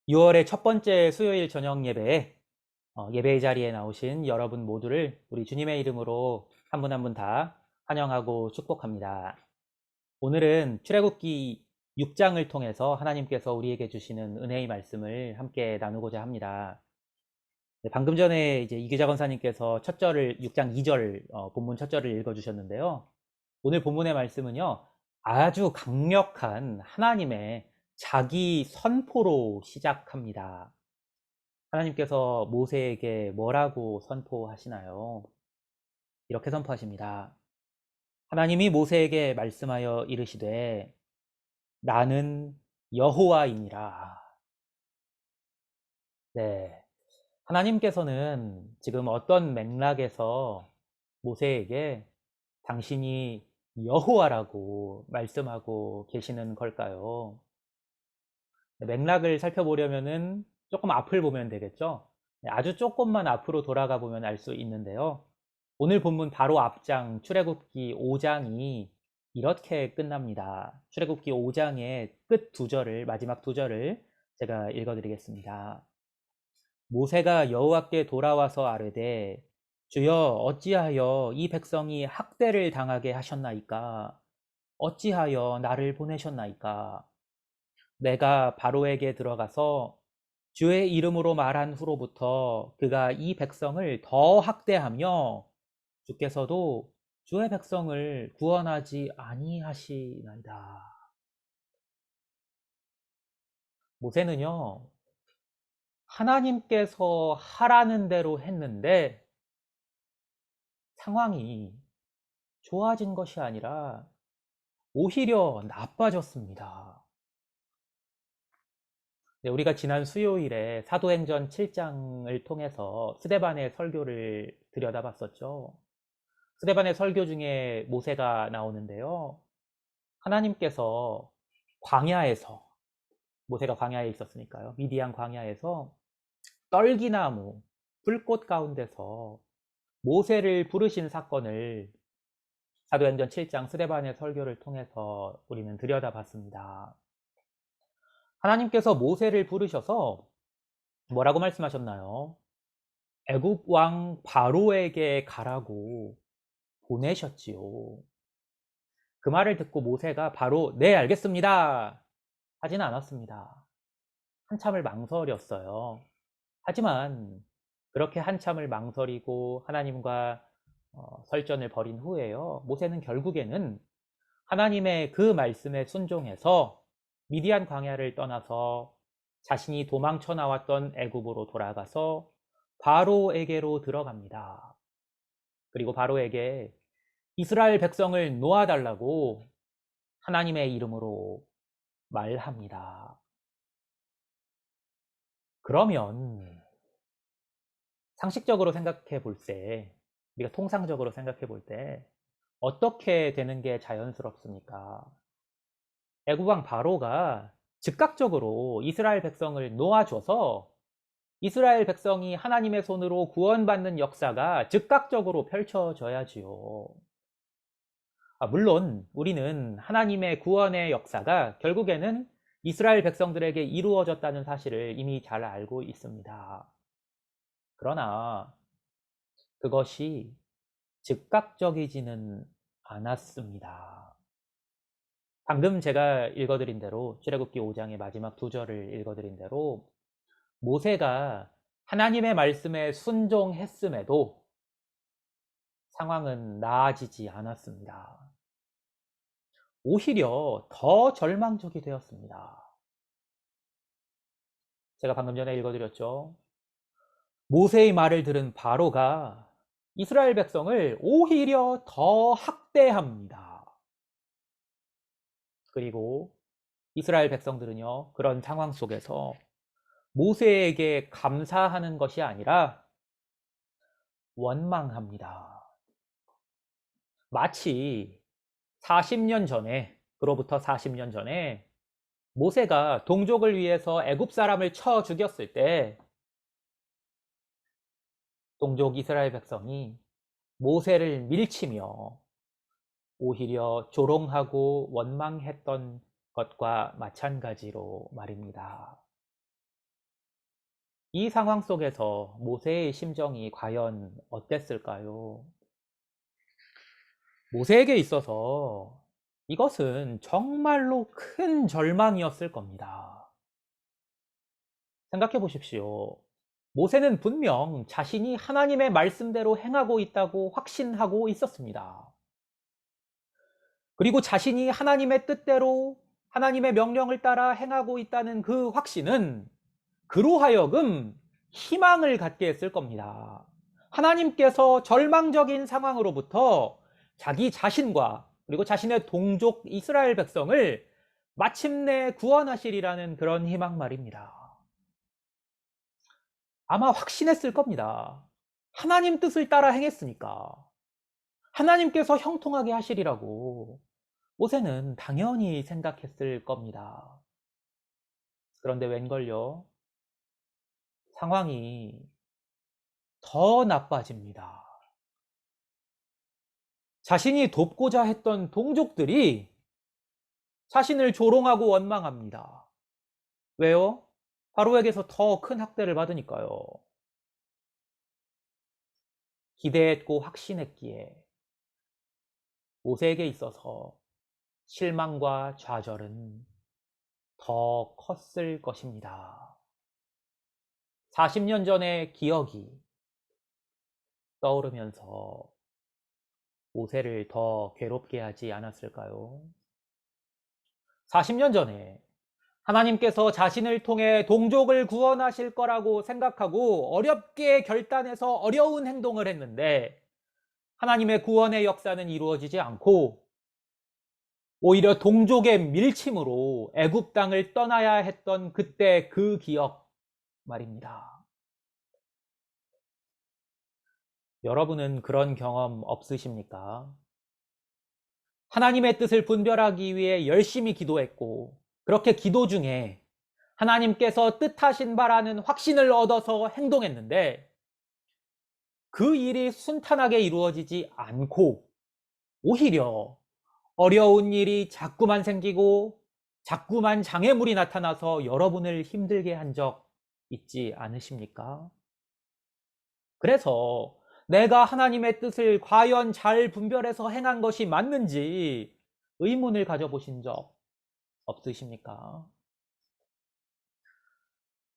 6월의 첫 번째 수요일 저녁 예배에 예배의 자리에 나오신 여러분 모두를 우리 주님의 이름으로 한 분 한 분 다 환영하고 축복합니다. 오늘은 출애굽기 6장을 통해서 하나님께서 우리에게 주시는 은혜의 말씀을 함께 나누고자 합니다. 네, 방금 전에 이제 이규자 권사님께서 첫 절을 6장 2절 본문 첫 절을 읽어 주셨는데요. 오늘 본문의 말씀은요. 아주 강력한 하나님의 자기 선포로 시작합니다. 하나님께서 모세에게 뭐라고 선포하시나요? 이렇게 선포하십니다. 하나님이 모세에게 말씀하여 이르시되 나는 여호와이니라. 네. 하나님께서는 지금 어떤 맥락에서 모세에게 당신이 여호와라고 말씀하고 계시는 걸까요? 맥락을 살펴보려면은 조금 앞을 보면 되겠죠. 아주 조금만 앞으로 돌아가 보면 알 수 있는데요. 오늘 본문 바로 앞장 출애굽기 5장이 이렇게 끝납니다. 출애굽기 5장의 끝 두 절을 마지막 두 절을 제가 읽어드리겠습니다. 모세가 여호와께 돌아와서 아뢰되 주여 어찌하여 이 백성이 학대를 당하게 하셨나이까? 어찌하여 나를 보내셨나이까? 내가 바로에게 들어가서 주의 이름으로 말한 후로부터 그가 이 백성을 더 학대하며 주께서도 주의 백성을 구원하지 아니하시나이다. 모세는요, 하나님께서 하라는 대로 했는데 상황이 좋아진 것이 아니라 오히려 나빠졌습니다. 네, 우리가 지난 수요일에 사도행전 7장을 통해서 스데반의 설교를 들여다봤었죠. 스데반의 설교 중에 모세가 나오는데요. 하나님께서 광야에서, 모세가 광야에 있었으니까요. 미디안 광야에서 떨기나무, 불꽃 가운데서 모세를 부르신 사건을 사도행전 7장 스데반의 설교를 통해서 우리는 들여다봤습니다. 하나님께서 모세를 부르셔서 뭐라고 말씀하셨나요? 애굽 왕 바로에게 가라고 보내셨지요. 그 말을 듣고 모세가 바로 네 알겠습니다 하지는 않았습니다. 한참을 망설였어요. 하지만 그렇게 한참을 망설이고 하나님과 설전을 벌인 후에요. 모세는 결국에는 하나님의 그 말씀에 순종해서 미디안 광야를 떠나서 자신이 도망쳐 나왔던 애굽으로 돌아가서 바로에게로 들어갑니다. 그리고 바로에게 이스라엘 백성을 놓아달라고 하나님의 이름으로 말합니다. 그러면 상식적으로 생각해 볼 때, 우리가 통상적으로 생각해 볼 때 어떻게 되는 게 자연스럽습니까? 애굽 왕 바로가 즉각적으로 이스라엘 백성을 놓아줘서 이스라엘 백성이 하나님의 손으로 구원받는 역사가 즉각적으로 펼쳐져야지요. 물론 우리는 하나님의 구원의 역사가 결국에는 이스라엘 백성들에게 이루어졌다는 사실을 이미 잘 알고 있습니다. 그러나 그것이 즉각적이지는 않았습니다. 방금 제가 읽어드린 대로 출애굽기 5장의 마지막 두 절을 읽어드린 대로 모세가 하나님의 말씀에 순종했음에도 상황은 나아지지 않았습니다. 오히려 더 절망적이 되었습니다. 제가 방금 전에 읽어드렸죠. 모세의 말을 들은 바로가 이스라엘 백성을 오히려 더 학대합니다. 그리고 이스라엘 백성들은요, 그런 상황 속에서 모세에게 감사하는 것이 아니라 원망합니다. 마치 40년 전에, 그로부터 40년 전에 모세가 동족을 위해서 애굽 사람을 쳐 죽였을 때 동족 이스라엘 백성이 모세를 밀치며 오히려 조롱하고 원망했던 것과 마찬가지로 말입니다. 이 상황 속에서 모세의 심정이 과연 어땠을까요? 모세에게 있어서 이것은 정말로 큰 절망이었을 겁니다. 생각해 보십시오. 모세는 분명 자신이 하나님의 말씀대로 행하고 있다고 확신하고 있었습니다. 그리고 자신이 하나님의 뜻대로 하나님의 명령을 따라 행하고 있다는 그 확신은 그로 하여금 희망을 갖게 했을 겁니다. 하나님께서 절망적인 상황으로부터 자기 자신과 그리고 자신의 동족 이스라엘 백성을 마침내 구원하시리라는 그런 희망 말입니다. 아마 확신했을 겁니다. 하나님 뜻을 따라 행했으니까. 하나님께서 형통하게 하시리라고 모세는 당연히 생각했을 겁니다. 그런데 웬걸요? 상황이 더 나빠집니다. 자신이 돕고자 했던 동족들이 자신을 조롱하고 원망합니다. 왜요? 바로에게서 더 큰 학대를 받으니까요. 기대했고 확신했기에 모세에게 있어서 실망과 좌절은 더 컸을 것입니다. 40년 전의 기억이 떠오르면서 모세를 더 괴롭게 하지 않았을까요? 40년 전에 하나님께서 자신을 통해 동족을 구원하실 거라고 생각하고 어렵게 결단해서 어려운 행동을 했는데 하나님의 구원의 역사는 이루어지지 않고 오히려 동족의 밀침으로 애굽 땅을 떠나야 했던 그때 그 기억 말입니다. 여러분은 그런 경험 없으십니까? 하나님의 뜻을 분별하기 위해 열심히 기도했고 그렇게 기도 중에 하나님께서 뜻하신 바라는 확신을 얻어서 행동했는데 그 일이 순탄하게 이루어지지 않고 오히려 어려운 일이 자꾸만 생기고 자꾸만 장애물이 나타나서 여러분을 힘들게 한 적 있지 않으십니까? 그래서 내가 하나님의 뜻을 과연 잘 분별해서 행한 것이 맞는지 의문을 가져보신 적 없으십니까?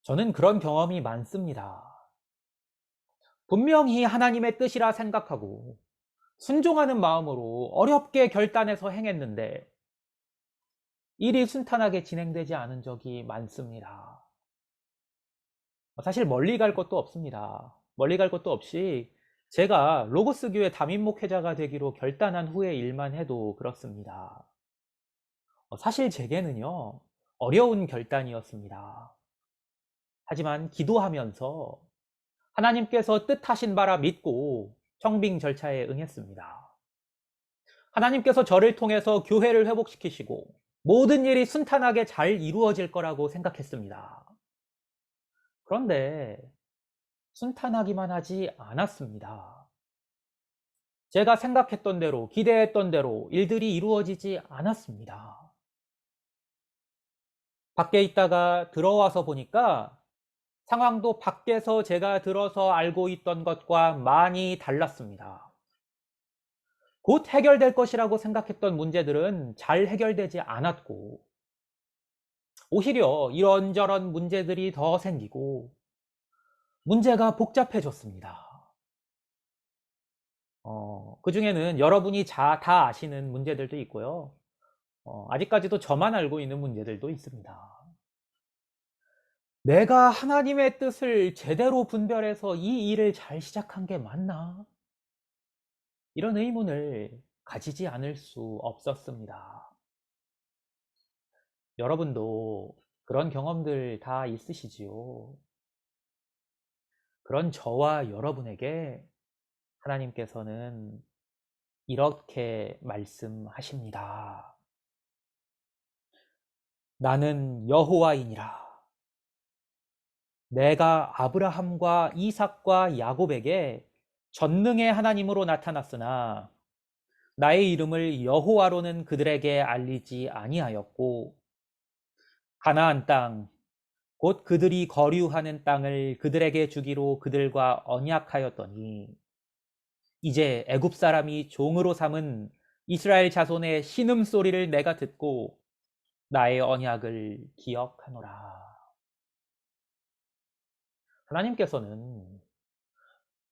저는 그런 경험이 많습니다. 분명히 하나님의 뜻이라 생각하고 순종하는 마음으로 어렵게 결단해서 행했는데 일이 순탄하게 진행되지 않은 적이 많습니다. 사실 멀리 갈 것도 없습니다. 멀리 갈 것도 없이 제가 로고스 교회 담임 목회자가 되기로 결단한 후의 일만 해도 그렇습니다. 사실 제게는요, 어려운 결단이었습니다. 하지만 기도하면서 하나님께서 뜻하신 바라 믿고 청빙 절차에 응했습니다. 하나님께서 저를 통해서 교회를 회복시키시고 모든 일이 순탄하게 잘 이루어질 거라고 생각했습니다. 그런데 순탄하기만 하지 않았습니다. 제가 생각했던 대로, 기대했던 대로 일들이 이루어지지 않았습니다. 밖에 있다가 들어와서 보니까 상황도 밖에서 제가 들어서 알고 있던 것과 많이 달랐습니다. 곧 해결될 것이라고 생각했던 문제들은 잘 해결되지 않았고, 오히려 이런저런 문제들이 더 생기고, 문제가 복잡해졌습니다. 그 중에는 여러분이 다 아시는 문제들도 있고요. 아직까지도 저만 알고 있는 문제들도 있습니다. 내가 하나님의 뜻을 제대로 분별해서 이 일을 잘 시작한 게 맞나? 이런 의문을 가지지 않을 수 없었습니다. 여러분도 그런 경험들 다 있으시지요? 그런 저와 여러분에게 하나님께서는 이렇게 말씀하십니다. 나는 여호와이니라. 내가 아브라함과 이삭과 야곱에게 전능의 하나님으로 나타났으나 나의 이름을 여호와로는 그들에게 알리지 아니하였고 가나안 땅 곧 그들이 거류하는 땅을 그들에게 주기로 그들과 언약하였더니 이제 애굽 사람이 종으로 삼은 이스라엘 자손의 신음소리를 내가 듣고 나의 언약을 기억하노라. 하나님께서는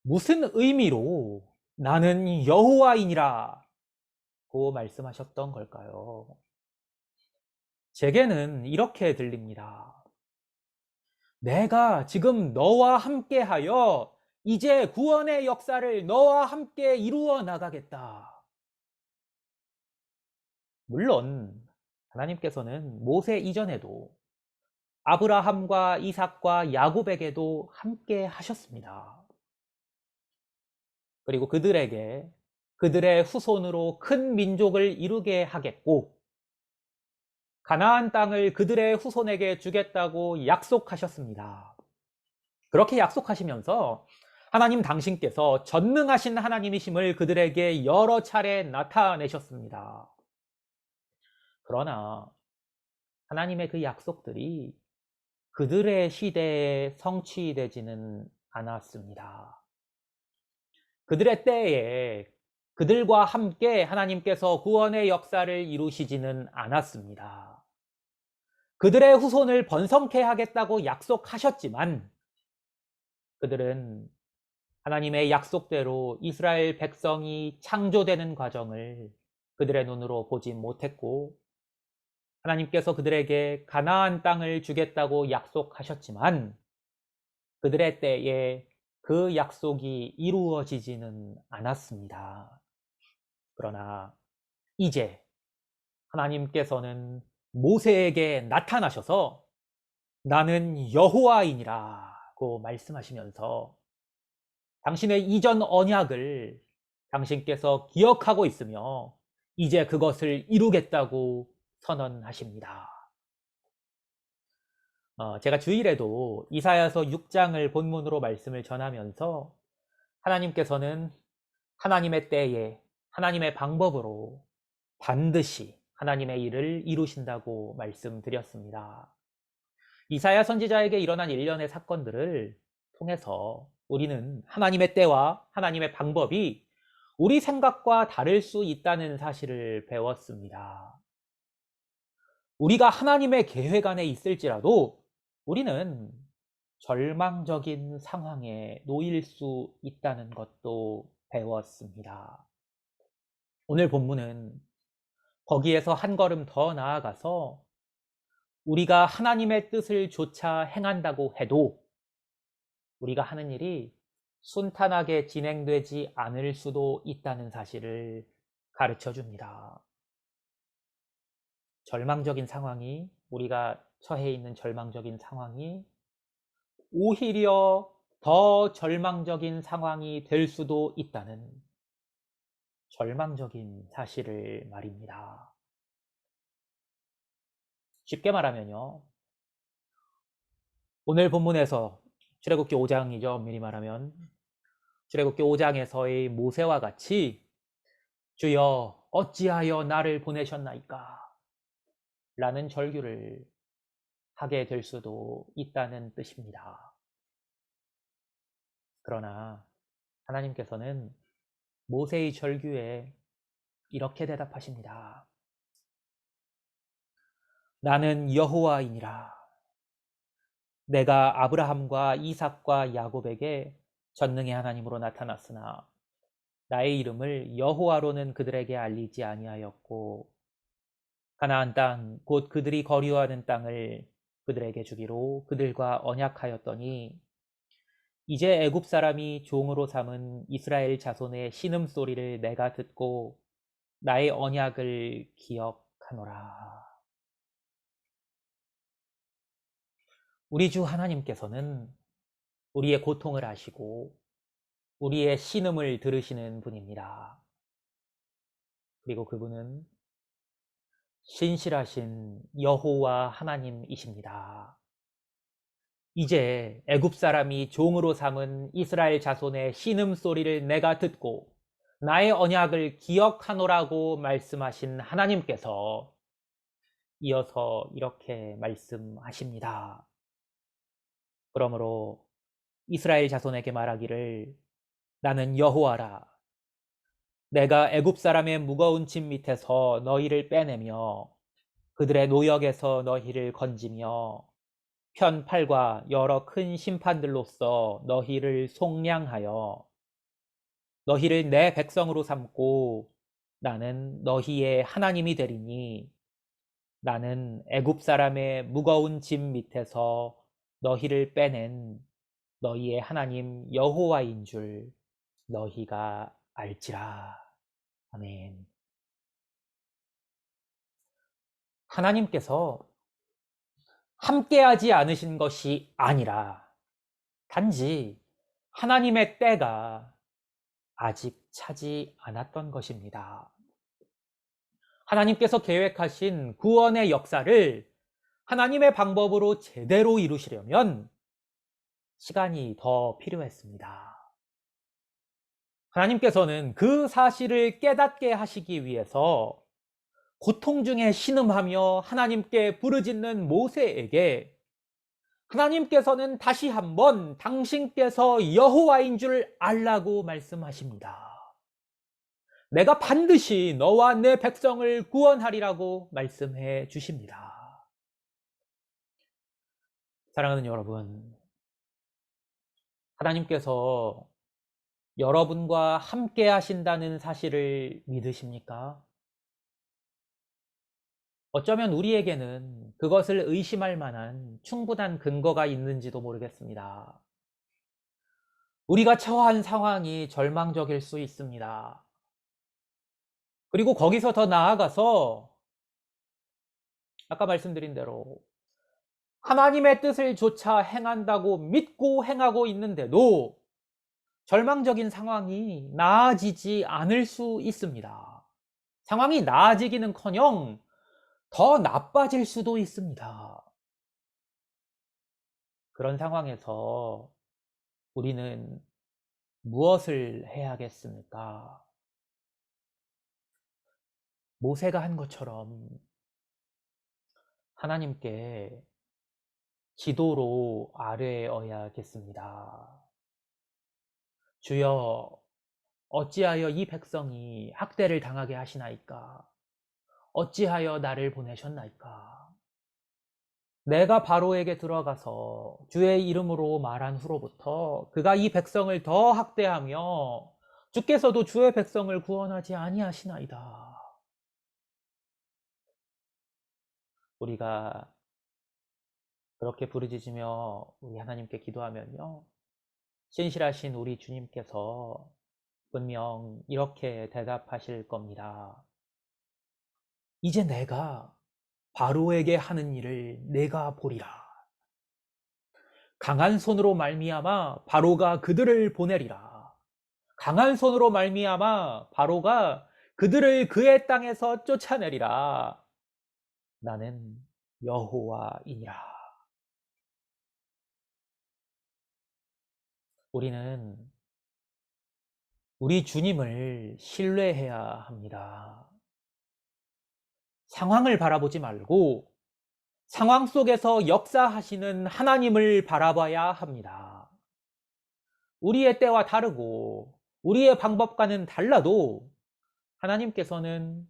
무슨 의미로 나는 여호와이니라 고 말씀하셨던 걸까요? 제게는 이렇게 들립니다. 내가 지금 너와 함께하여 이제 구원의 역사를 너와 함께 이루어 나가겠다. 물론 하나님께서는 모세 이전에도 아브라함과 이삭과 야곱에게도 함께 하셨습니다. 그리고 그들에게 그들의 후손으로 큰 민족을 이루게 하겠고 가나안 땅을 그들의 후손에게 주겠다고 약속하셨습니다. 그렇게 약속하시면서 하나님 당신께서 전능하신 하나님이심을 그들에게 여러 차례 나타내셨습니다. 그러나 하나님의 그 약속들이 그들의 시대에 성취되지는 않았습니다. 그들의 때에 그들과 함께 하나님께서 구원의 역사를 이루시지는 않았습니다. 그들의 후손을 번성케 하겠다고 약속하셨지만 그들은 하나님의 약속대로 이스라엘 백성이 창조되는 과정을 그들의 눈으로 보지 못했고 하나님께서 그들에게 가나안 땅을 주겠다고 약속하셨지만 그들의 때에 그 약속이 이루어지지는 않았습니다. 그러나 이제 하나님께서는 모세에게 나타나셔서 나는 여호와이니라고 말씀하시면서 당신의 이전 언약을 당신께서 기억하고 있으며 이제 그것을 이루겠다고 선언하십니다. 제가 주일에도 이사야서 6장을 본문으로 말씀을 전하면서 하나님께서는 하나님의 때에 하나님의 방법으로 반드시 하나님의 일을 이루신다고 말씀드렸습니다. 이사야 선지자에게 일어난 일련의 사건들을 통해서 우리는 하나님의 때와 하나님의 방법이 우리 생각과 다를 수 있다는 사실을 배웠습니다. 우리가 하나님의 계획 안에 있을지라도 우리는 절망적인 상황에 놓일 수 있다는 것도 배웠습니다. 오늘 본문은 거기에서 한 걸음 더 나아가서 우리가 하나님의 뜻을 조차 행한다고 해도 우리가 하는 일이 순탄하게 진행되지 않을 수도 있다는 사실을 가르쳐 줍니다. 절망적인 상황이 우리가 처해 있는 절망적인 상황이 오히려 더 절망적인 상황이 될 수도 있다는 절망적인 사실을 말입니다. 쉽게 말하면요. 오늘 본문에서 출애굽기 5장이죠. 엄밀히 말하면 출애굽기 5장에서의 모세와 같이 주여 어찌하여 나를 보내셨나이까 라는 절규를 하게 될 수도 있다는 뜻입니다. 그러나 하나님께서는 모세의 절규에 이렇게 대답하십니다. 나는 여호와이니라. 내가 아브라함과 이삭과 야곱에게 전능의 하나님으로 나타났으나 나의 이름을 여호와로는 그들에게 알리지 아니하였고 가나안 땅 곧 그들이 거류하는 땅을 그들에게 주기로 그들과 언약하였더니 이제 애굽 사람이 종으로 삼은 이스라엘 자손의 신음소리를 내가 듣고 나의 언약을 기억하노라. 우리 주 하나님께서는 우리의 고통을 아시고 우리의 신음을 들으시는 분입니다. 그리고 그분은 신실하신 여호와 하나님이십니다. 이제 애굽 사람이 종으로 삼은 이스라엘 자손의 신음소리를 내가 듣고 나의 언약을 기억하노라고 말씀하신 하나님께서 이어서 이렇게 말씀하십니다. 그러므로 이스라엘 자손에게 말하기를 나는 여호와라. 내가 애굽 사람의 무거운 짐 밑에서 너희를 빼내며 그들의 노역에서 너희를 건지며 편팔과 여러 큰 심판들로서 너희를 속량하여 너희를 내 백성으로 삼고 나는 너희의 하나님이 되리니 나는 애굽 사람의 무거운 짐 밑에서 너희를 빼낸 너희의 하나님 여호와인 줄 너희가 알지라. 아멘. 하나님께서 함께하지 않으신 것이 아니라 단지 하나님의 때가 아직 차지 않았던 것입니다. 하나님께서 계획하신 구원의 역사를 하나님의 방법으로 제대로 이루시려면 시간이 더 필요했습니다. 하나님께서는 그 사실을 깨닫게 하시기 위해서 고통 중에 신음하며 하나님께 부르짖는 모세에게 하나님께서는 다시 한번 당신께서 여호와인 줄 알라고 말씀하십니다. 내가 반드시 너와 내 백성을 구원하리라고 말씀해 주십니다. 사랑하는 여러분, 하나님께서 여러분과 함께 하신다는 사실을 믿으십니까? 어쩌면 우리에게는 그것을 의심할 만한 충분한 근거가 있는지도 모르겠습니다. 우리가 처한 상황이 절망적일 수 있습니다. 그리고 거기서 더 나아가서 아까 말씀드린 대로 하나님의 뜻을 조차 행한다고 믿고 행하고 있는데도 절망적인 상황이 나아지지 않을 수 있습니다. 상황이 나아지기는커녕 더 나빠질 수도 있습니다. 그런 상황에서 우리는 무엇을 해야겠습니까? 모세가 한 것처럼 하나님께 기도로 아뢰어야겠습니다. 주여, 어찌하여 이 백성이 학대를 당하게 하시나이까? 어찌하여 나를 보내셨나이까? 내가 바로에게 들어가서 주의 이름으로 말한 후로부터 그가 이 백성을 더 학대하며 주께서도 주의 백성을 구원하지 아니하시나이다. 우리가 그렇게 부르짖으며 우리 하나님께 기도하면요, 신실하신 우리 주님께서 분명 이렇게 대답하실 겁니다. 이제 내가 바로에게 하는 일을 내가 보리라. 강한 손으로 말미암아 바로가 그들을 보내리라. 강한 손으로 말미암아 바로가 그들을 그의 땅에서 쫓아내리라. 나는 여호와이니라. 우리는 우리 주님을 신뢰해야 합니다. 상황을 바라보지 말고 상황 속에서 역사하시는 하나님을 바라봐야 합니다. 우리의 때와 다르고 우리의 방법과는 달라도 하나님께서는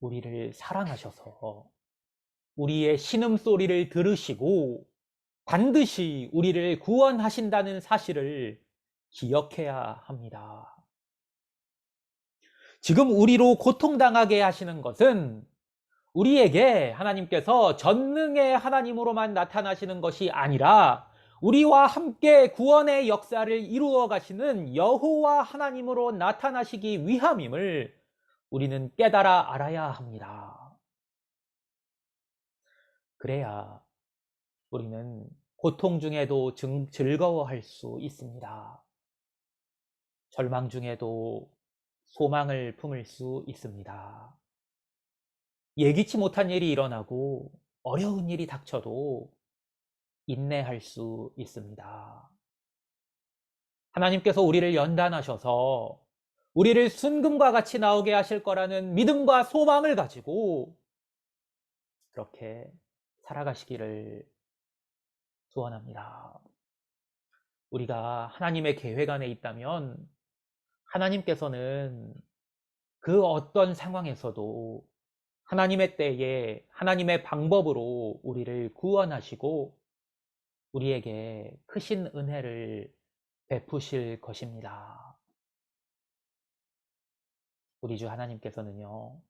우리를 사랑하셔서 우리의 신음소리를 들으시고 반드시 우리를 구원하신다는 사실을 기억해야 합니다. 지금 우리로 고통당하게 하시는 것은 우리에게 하나님께서 전능의 하나님으로만 나타나시는 것이 아니라 우리와 함께 구원의 역사를 이루어 가시는 여호와 하나님으로 나타나시기 위함임을 우리는 깨달아 알아야 합니다. 그래야 우리는 고통 중에도 즐거워할 수 있습니다. 절망 중에도 소망을 품을 수 있습니다. 예기치 못한 일이 일어나고 어려운 일이 닥쳐도 인내할 수 있습니다. 하나님께서 우리를 연단하셔서 우리를 순금과 같이 나오게 하실 거라는 믿음과 소망을 가지고 그렇게 살아가시기를 소원합니다. 우리가 하나님의 계획 안에 있다면 하나님께서는 그 어떤 상황에서도 하나님의 때에 하나님의 방법으로 우리를 구원하시고 우리에게 크신 은혜를 베푸실 것입니다. 우리 주 하나님께서는요,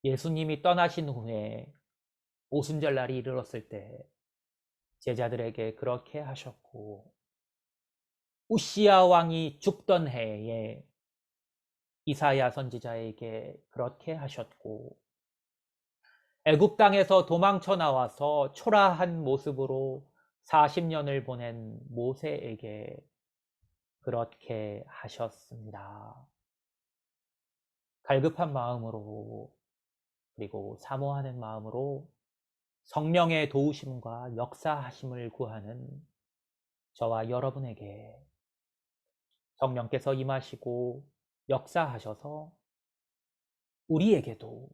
예수님이 떠나신 후에 오순절날이 이르렀을 때 제자들에게 그렇게 하셨고, 우시야 왕이 죽던 해에 이사야 선지자에게 그렇게 하셨고, 애굽 땅에서 도망쳐 나와서 초라한 모습으로 40년을 보낸 모세에게 그렇게 하셨습니다. 갈급한 마음으로 그리고 사모하는 마음으로 성령의 도우심과 역사하심을 구하는 저와 여러분에게 성령께서 임하시고 역사하셔서 우리에게도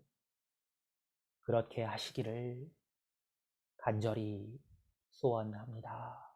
그렇게 하시기를 간절히 소원합니다.